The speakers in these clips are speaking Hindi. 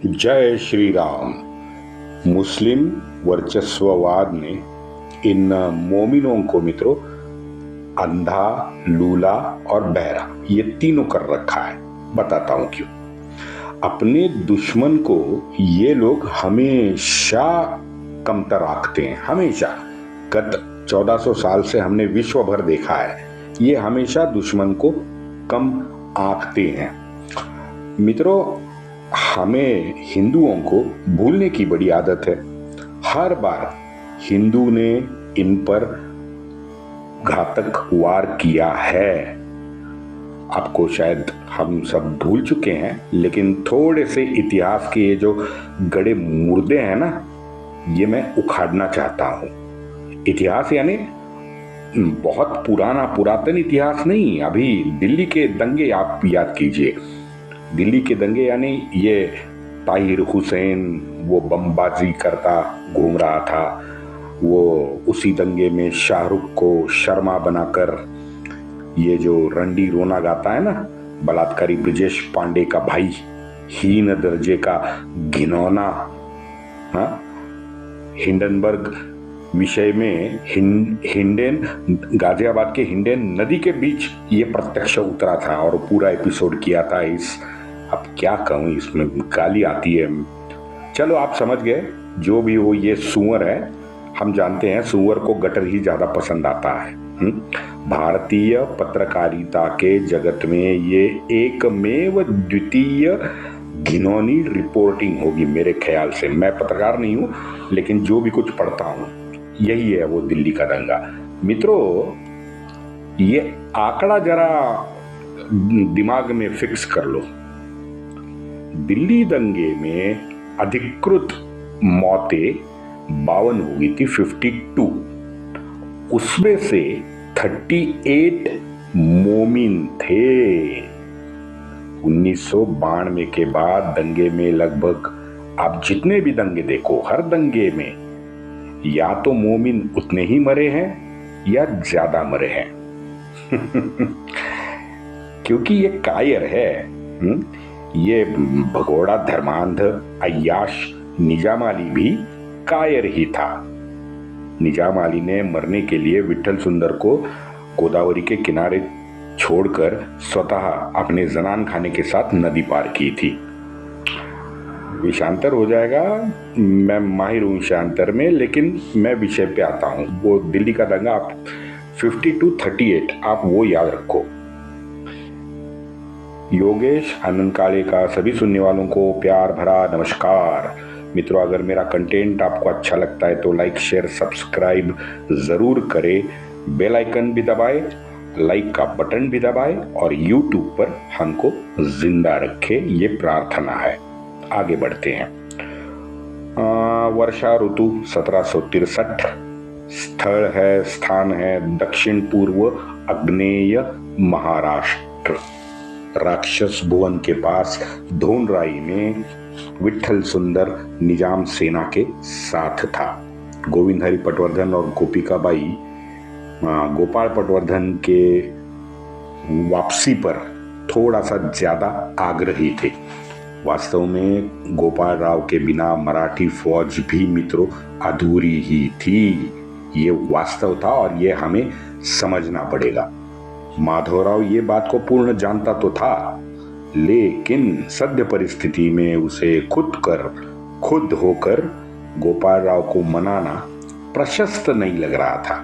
जय श्री राम। मुस्लिम वर्चस्ववाद ने इन मोमिनों को मित्रों अंधा, लूला और बहरा ये तीनों कर रखा है। बताता हूं क्यों। अपने दुश्मन को ये लोग हमेशा कमतर आंकते हैं। हमेशा गत 1400 साल से हमने विश्व भर देखा है, ये हमेशा दुश्मन को कम आंकते हैं। मित्रों, हमें हिंदुओं को भूलने की बड़ी आदत है। हर बार हिंदू ने इन पर घातक वार किया है। आपको शायद हम सब भूल चुके हैं, लेकिन थोड़े से इतिहास के ये जो गड़े मुर्दे हैं ना, ये मैं उखाड़ना चाहता हूं। इतिहास यानी बहुत पुरातन इतिहास नहीं। अभी दिल्ली के दंगे आप याद कीजिए। दिल्ली के दंगे यानी ये ताहिर हुसैन वो बमबाजी करता घूम रहा था, वो उसी दंगे में शाहरुख को शर्मा बनाकर ये जो रंडी रोना गाता है ना, बलात्कारी ब्रिजेश पांडे का भाई, हीन दर्जे का घिनौना, हिंडनबर्ग विषय में हिंडेन, गाजियाबाद के हिंडेन नदी के बीच ये प्रत्यक्ष उतरा था और पूरा एपिसोड किया था। अब क्या कहूं, इसमें गाली आती है। चलो आप समझ गए। जो भी हो, ये सुअर है। हम जानते हैं सुअर को गटर ही ज्यादा पसंद आता है। भारतीय पत्रकारिता के जगत में ये एकमेव द्वितीय घिनौनी रिपोर्टिंग होगी मेरे ख्याल से। मैं पत्रकार नहीं हूं, लेकिन जो भी कुछ पढ़ता हूं यही है वो दिल्ली का दंगा। मित्रों, ये आंकड़ा जरा दिमाग में फिक्स कर लो। दिल्ली दंगे में अधिकृत मौतें 52 हो गई थी, 52। उसमें से 38 मोमिन थे। 1992 के बाद दंगे में लगभग आप जितने भी दंगे देखो, हर दंगे में या तो मोमिन उतने ही मरे हैं या ज्यादा मरे हैं। क्योंकि ये कायर है। ये भगोड़ा धर्मांध अय्याश निजाम अली भी कायर ही था। निजाम अली ने मरने के लिए विट्ठल सुंदर को गोदावरी के किनारे छोड़कर स्वतः अपने जनान खाने के साथ नदी पार की थी। विषांतर हो जाएगा, मैं माहिर हूं विषांतर में, लेकिन मैं विषय पे आता हूं। वो दिल्ली का दंगा आप 52-38 आप वो याद रखो। योगेश आनंद काले का सभी सुनने वालों को प्यार भरा नमस्कार। मित्रों, अगर मेरा कंटेंट आपको अच्छा लगता है तो लाइक, शेयर, सब्सक्राइब जरूर करें। बेल आइकन भी दबाएं, लाइक का बटन भी दबाएं और यूट्यूब पर हमको जिंदा रखे, ये प्रार्थना है। आगे बढ़ते हैं। वर्षा ऋतु 1763। स्थल है, स्थान है दक्षिण पूर्व आग्नेय महाराष्ट्र। राक्षस भुवन के पास धोनराई में विट्ठल सुंदर निजाम सेना के साथ था। गोविंद हरि पटवर्धन और गोपिका बाई गोपाल पटवर्धन के वापसी पर थोड़ा सा ज्यादा आग्रही थे। वास्तव में गोपाल राव के बिना मराठी फौज भी मित्रों अधूरी ही थी। ये वास्तव था और ये हमें समझना पड़ेगा। माधवराव ये बात को पूर्ण जानता तो था, लेकिन सद्य परिस्थिति में उसे खुद होकर गोपाल राव को मनाना प्रशस्त नहीं लग रहा था।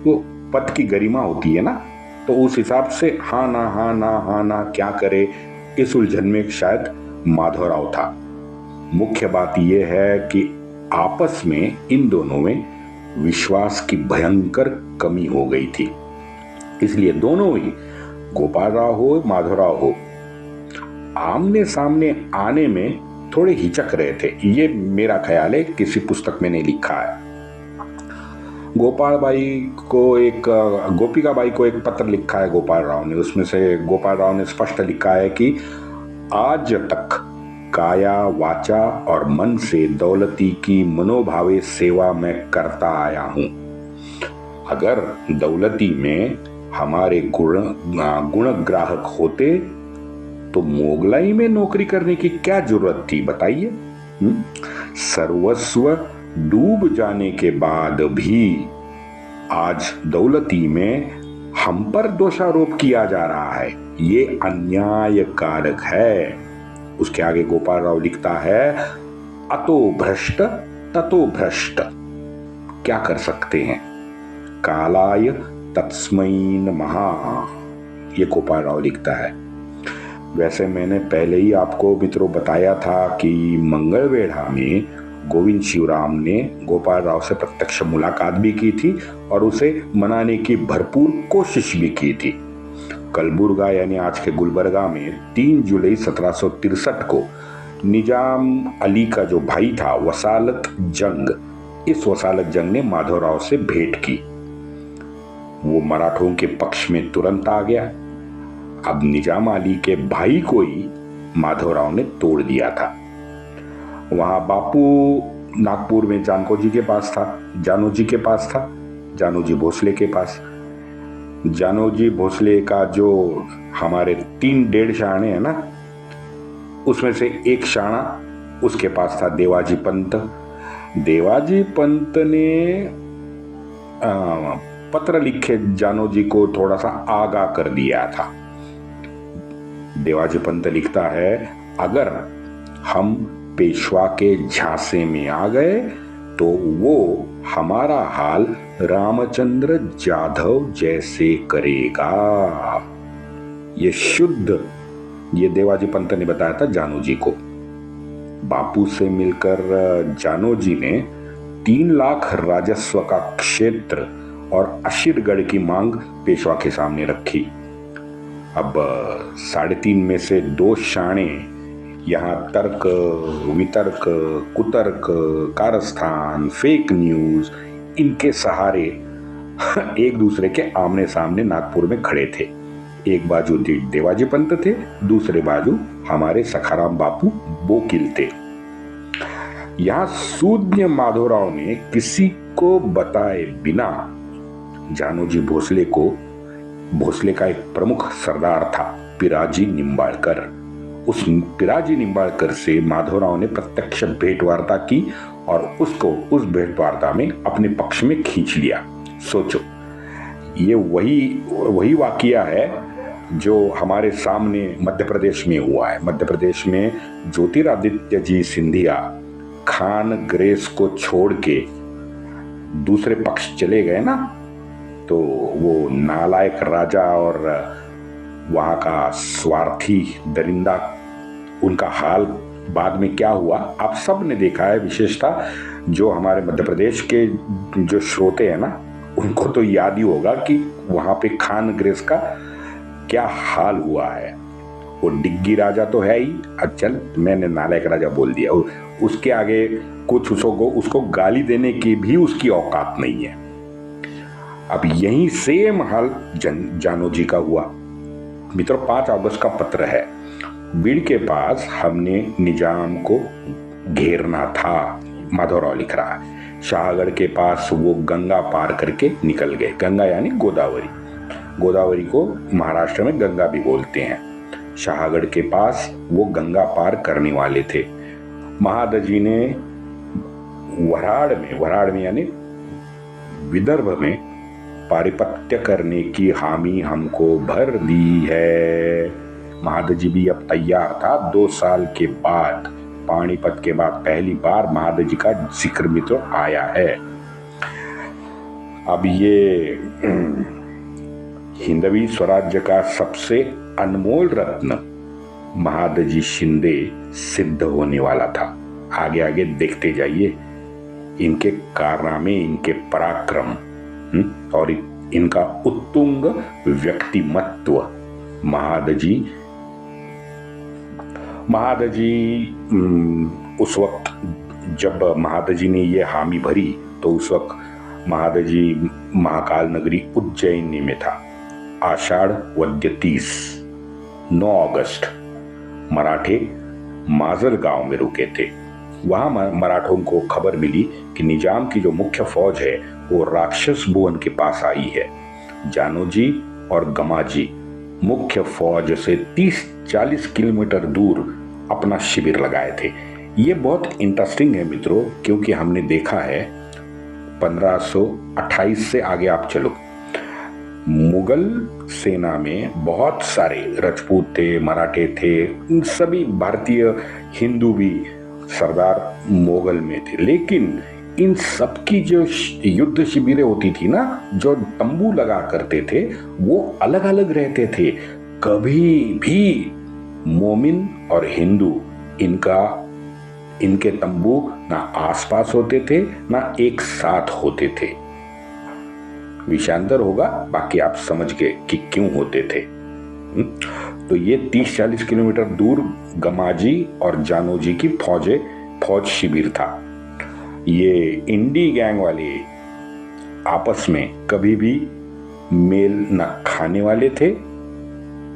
वो पद की गरिमा होती है ना, तो उस हिसाब से हाँ ना क्या करे, इस उलझन में शायद माधवराव था। मुख्य बात यह है कि आपस में इन दोनों में विश्वास की भयंकर कमी हो गई थी। इसलिए दोनों ही, गोपाल राव हो माधवराव हो, आमने सामने आने में थोड़े हिचक रहे थे। ये मेरा ख्याल है, किसी पुस्तक में नहीं लिखा है। गोपिका बाई को एक पत्र लिखा है गोपाल राव ने। उसमें से गोपाल राव ने स्पष्ट लिखा है कि आज तक काया, वाचा और मन से दौलती की मनोभावे सेवा मैं करता आया हूं। अगर दौलती में हमारे गुण ग्राहक होते तो मोगलाई में नौकरी करने की क्या जरूरत थी, बताइए। सर्वस्व डूब जाने के बाद भी आज दौलती में हम पर दोषारोप किया जा रहा है, ये अन्यायकारक है। उसके आगे गोपाल राव लिखता है, अतो भ्रष्ट ततो भ्रष्ट, क्या कर सकते हैं, कालाय तस्मै नमः, ये गोपाल राव लिखता है। वैसे मैंने पहले ही आपको मित्रों बताया था कि मंगलवेढ़ा में गोविंद शिवराम ने गोपाल राव से प्रत्यक्ष मुलाकात भी की थी और उसे मनाने की भरपूर कोशिश भी की थी। कलबुर्गा यानी आज के गुलबर्गा में 3 जुलाई 1763 को निजाम अली का जो भाई था वसालत जंग, इस वसालत जंग ने माधवराव से भेंट की। वो मराठों के पक्ष में तुरंत आ गया। अब निजाम अली के भाई को ही माधवराव ने तोड़ दिया था। वहां बापू नागपुर में जानको जी के पास था, जानू जी के पास था, जानू जी भोसले के पास। जानू जी भोसले का जो हमारे 3 शाणे है ना, उसमें से एक शाणा उसके पास था देवाजी पंत। देवाजी पंत ने पत्र लिखे जानू जी को थोड़ा सा आगाह कर दिया था। देवाजी पंत लिखता है, अगर हम पेशवा के झांसे में आ गए तो वो हमारा हाल रामचंद्र जाधव जैसे करेगा। ये शुद्ध, ये देवाजी पंत ने बताया था जानू जी को। बापू से मिलकर जानू जी ने 3 लाख राजस्व का क्षेत्र और अशीरगढ़ की मांग पेशवा के सामने रखी। अब 3.5 में से 2 शाणे यहाँ तर्क वितर्क कुतर्क कारस्थान फेक न्यूज इनके सहारे एक दूसरे के आमने सामने नागपुर में खड़े थे। एक बाजू देवाजी पंत थे, दूसरे बाजू हमारे सखाराम बापू बोकिल थे। यहाँ सूज्ञ माधवराव ने किसी को बताए बिना जानू जी भोसले को, भोसले का एक प्रमुख सरदार था पिराजी निंबाळकर, उस पिराजी निंबाळकर से माधवराव ने प्रत्यक्ष भेंटवार्ता की और उसको उस भेंटवार्ता में अपने पक्ष में खींच लिया। सोचो, ये वही वाकया है जो हमारे सामने मध्य प्रदेश में हुआ है। मध्य प्रदेश में ज्योतिरादित्य जी सिंधिया खान ग्रेस को छोड़ के दूसरे पक्ष चले गए ना, तो वो नालायक राजा और वहां का स्वार्थी दरिंदा, उनका हाल बाद में क्या हुआ आप सब ने देखा है। विशेषता जो हमारे मध्य प्रदेश के जो श्रोते हैं ना, उनको तो याद ही होगा कि वहां पे खान ग्रेस का क्या हाल हुआ है। वो डिग्गी राजा तो है ही, चल मैंने नालायक राजा बोल दिया, उसके आगे कुछ उसको गाली देने की भी उसकी औकात नहीं है। अब यही सेम हाल जानू जी का हुआ। मित्रों, 5 अगस्त का पत्र है। बीड़ के पास हमने निजाम को घेरना था, माधवराव लिख रहा है। शाहगढ़ के पास वो गंगा पार करके निकल गए। गंगा यानी गोदावरी, गोदावरी को महाराष्ट्र में गंगा भी बोलते हैं। शाहगढ़ के पास वो गंगा पार करने वाले थे। महादजी ने वराड़ में यानी विदर्भ में पारिपत्य करने की हामी हमको भर दी है। महादजी भी अब तैयार था। 2 साल के बाद, पानीपत के बाद पहली बार महादजी का जिक्र मित्रों आया है। अब ये हिंदवी स्वराज्य का सबसे अनमोल रत्न महादजी शिंदे सिद्ध होने वाला था। आगे आगे देखते जाइए इनके कारनामे, इनके पराक्रम और इनका उत्तुंग व्यक्तिमत्व। महादजी उस वक्त जब महादजी ने ये हामी भरी तो उस वक्त महादजी महाकाल नगरी उज्जैन में था। आषाढ़ वद्य 30, 9 अगस्त मराठे माजल गांव में रुके थे। वहां मराठों को खबर मिली कि निजाम की जो मुख्य फौज है वो राक्षस भुवन के पास आई है। जानू जी और गमाजी मुख्य फौज से 30-40 किलोमीटर दूर अपना शिविर लगाए थे। ये बहुत इंटरेस्टिंग है मित्रों, क्योंकि हमने देखा है 1528 से आगे आप चलो, मुगल सेना में बहुत सारे राजपूत थे, मराठे थे, सभी भारतीय हिंदू भी सरदार मुगल में थे। लेकिन इन सब की जो युद्ध शिविरें होती थी ना, जो तंबू लगा करते थे, वो अलग अलग रहते थे। कभी भी मोमिन और हिंदू इनके तंबू ना आसपास होते थे, ना एक साथ होते थे। विषयांतर होगा, बाकी आप समझ गए कि क्यों होते थे। तो ये 30-40 किलोमीटर दूर गमाजी और जानोजी की फौज शिविर था। ये इंडी गैंग वाले आपस में कभी भी मेल ना खाने वाले थे,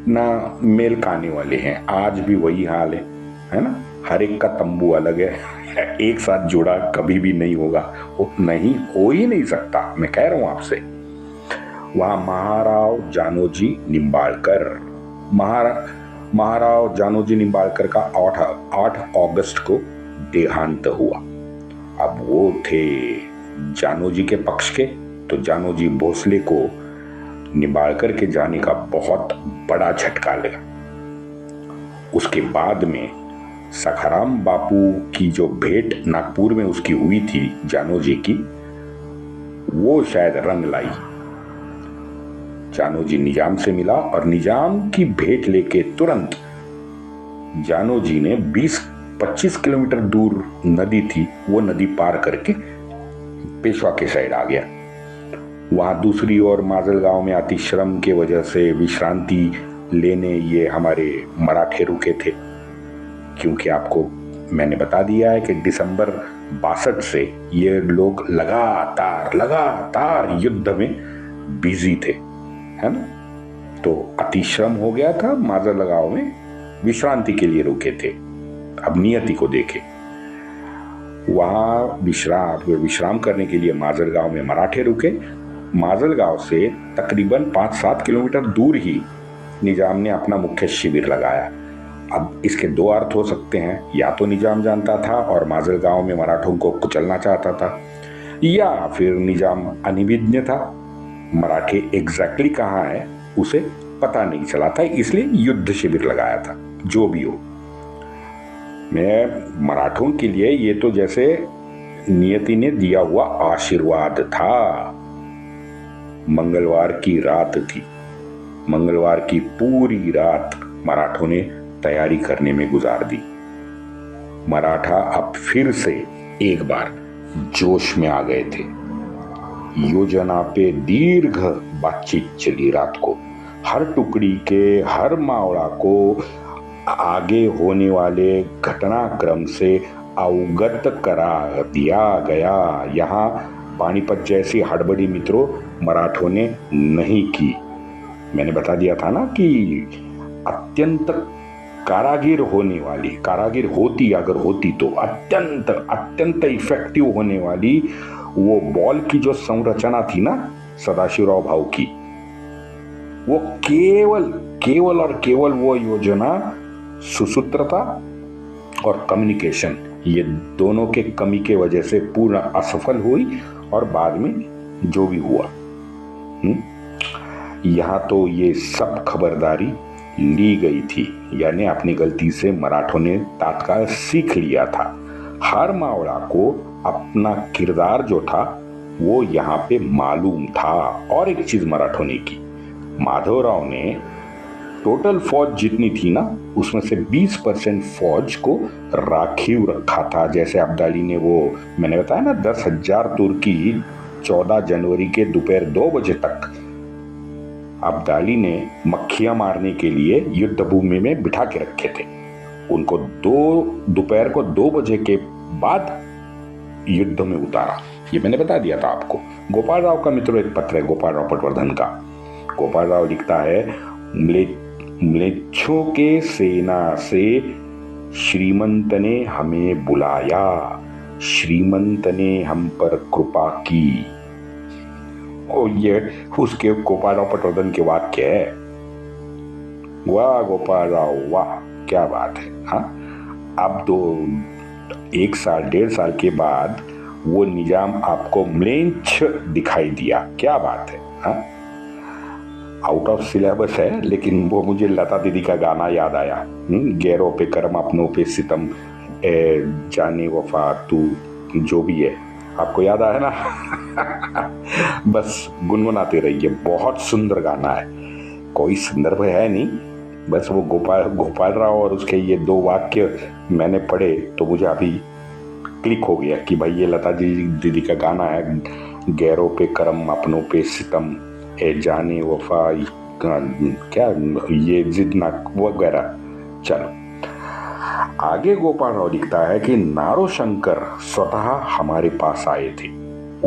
ना मेल खाने वाले हैं। आज भी वही हाल है ना? हर एक का तंबू अलग है, एक साथ जुड़ा कभी भी नहीं होगा, वो नहीं हो ही नहीं सकता, मैं कह रहा हूं आपसे। वहां महाराव जानोजी निम्बाळकर का 8 अगस्त को देहांत हुआ। अब वो थे जानोजी के पक्ष के, तो जानोजी भोसले को निम्बाळकर के जाने का बहुत बड़ा झटका लगा। उसके बाद में सखाराम बापू की जो भेंट नागपुर में उसकी हुई थी जानोजी की, वो शायद रंग लाई। जानोजी निजाम से मिला और निजाम की भेंट लेके तुरंत जानोजी ने 20-25 किलोमीटर दूर नदी थी, वो नदी पार करके पेशवा के साइड आ गया। वहां दूसरी ओर माजलगांव में अति श्रम के वजह से विश्रांति लेने ये हमारे मराठे रुके थे, क्योंकि आपको मैंने बता दिया है कि दिसंबर 62 से ये लोग लगातार युद्ध में बिजी थे, है ना? तो अतिश्रम हो गया था, माजलगांव में विश्रांति के लिए रुके थे। अब नियति को देखे, वहां विश्राम करने के लिए माजलगांव में मराठे रुके। माजलगांव से तकरीबन 5-7 किलोमीटर दूर ही निजाम ने अपना मुख्य शिविर लगाया। अब इसके दो अर्थ हो सकते हैं, या तो निजाम जानता था और माजलगांव में मराठों को कुचलना चाहता था, या फिर निजाम अनिविज्ञ था, मराठे एग्जैक्टली कहाँ है उसे पता नहीं चला था, इसलिए युद्ध शिविर लगाया था। जो भी हो, मैं मराठों के लिए ये तो जैसे नियति ने दिया हुआ आशीर्वाद था। मंगलवार की रात थी, मंगलवार की पूरी रात मराठों ने तैयारी करने में गुजार दी। मराठा अब फिर से एक बार जोश में आ गए थे। योजना पे दीर्घ बातचीत चली रात को। हर टुकड़ी के हर मावड़ा को आगे होने वाले घटनाक्रम से अवगत करा दिया गया। यहाँ पानीपत जैसी हड़बड़ी मित्रों मराठों ने नहीं की। मैंने बता दिया था ना कि अत्यंत कारागिर होती तो अत्यंत इफेक्टिव होने वाली वो बॉल की जो संरचना थी ना सदाशिवराव भाऊ की, वो केवल वो योजना सुसूत्रता और कम्युनिकेशन, ये दोनों के कमी के वजह से पूर्ण असफल हुई और बाद में जो भी हुआ। यहाँ तो ये सब खबरदारी ली गई थी, यानी अपनी गलती से मराठों ने तात्काल सीख लिया था। हर मावड़ा को अपना किरदार जो था वो यहाँ पे मालूम था। और एक चीज मराठों ने की, माधवराव ने टोटल फौज जितनी थी ना उसमें से 20% फौज को राखीव रखा था। जैसे अब्दाली ने वो मैंने बताया ना 10,000 तुर्की 14 जनवरी के दोपहर 2 बजे तक अब्दाली ने मक्खियां मारने के लिए युद्ध भूमि में बिठा के रखे थे। उनको दोपहर को 2 बजे के बाद युद्ध में उतारा। ये मैंने बता दिया था आपको। गोपाल राव का मित्रों एक पत्र है, गोपाल राव पटवर्धन का। गोपाल राव लिखता है, म्लेच्छों के सेना से श्रीमंत ने हमें बुलाया, श्रीमंत ने हम पर कृपा की। और ये उसके गोपाल राव पटवर्धन के वाक्य है। वाह गोपाल राव वाह, क्या बात है। हाँ, अब तो 1 साल 1.5 साल के बाद वो निजाम आपको म्लेच्छ दिखाई दिया, क्या बात है। हाँ, आउट ऑफ सिलेबस है, लेकिन वो मुझे लता दीदी का गाना याद आया। गैरों पे करम अपनों पे सितम, ए जाने वफा तू जो भी है, आपको याद आया ना। बस गुनगुनाते रहिए, बहुत सुंदर गाना है, कोई संदर्भ है नहीं, बस वो गोपाल राव और उसके ये 2 वाक्य मैंने पढ़े तो मुझे अभी क्लिक हो गया कि भाई ये लता दीदी का गाना है, गैरों पे करम अपनों पे सितम, ए जाने वफा क्या ये जिद ना वगैरह। चलो आगे गोपाल राव लिखता है कि नारो शंकर स्वतः हमारे पास आए थे,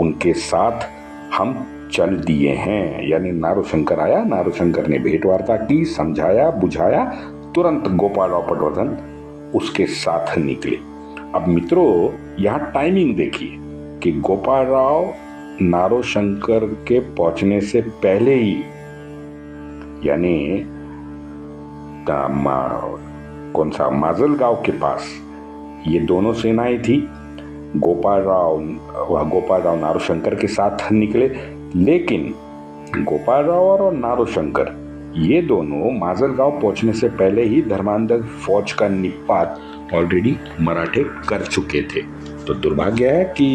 उनके साथ हम चल दिए हैं। यानी नारो शंकर आया, नारो शंकर ने भेंट वार्ता की, समझाया बुझाया, तुरंत गोपाल राव पटवर्धन उसके साथ निकले। अब मित्रों यहाँ टाइमिंग देखिए कि गोपाल राव नारो शंकर के पहुंचने से पहले ही, यानी कौन सा माजलगांव के पास ये दोनों सेनाएं थी। गोपाल राव नारो शंकर के साथ निकले, लेकिन गोपाल राव और नारो शंकर ये दोनों माजलगांव पहुंचने से पहले ही धर्मांधर फौज का निपात ऑलरेडी मराठे कर चुके थे। तो दुर्भाग्य है कि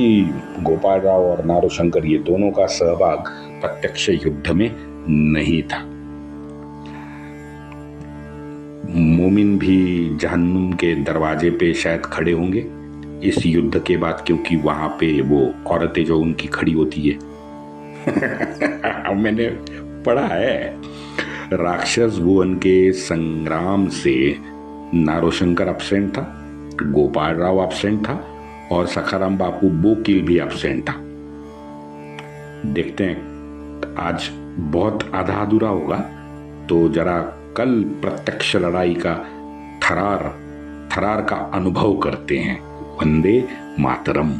गोपाल राव और नारो शंकर ये दोनों का सहभाग प्रत्यक्ष युद्ध में नहीं था। मोमिन भी जहन्नुम के दरवाजे पे शायद खड़े होंगे इस युद्ध के बाद, क्योंकि वहां पे वो औरतें जो उनकी खड़ी होती है। मैंने पढ़ा है राक्षस भुवन के संग्राम से नारो शंकर एब्सेंट था, गोपाल राव एब्सेंट था और सखाराम बापू बोकिल भी एब्सेंट था। देखते हैं आज बहुत आधा अधूरा होगा, तो जरा कल प्रत्यक्ष लड़ाई का थरार का अनुभव करते हैं। वंदे मातरम।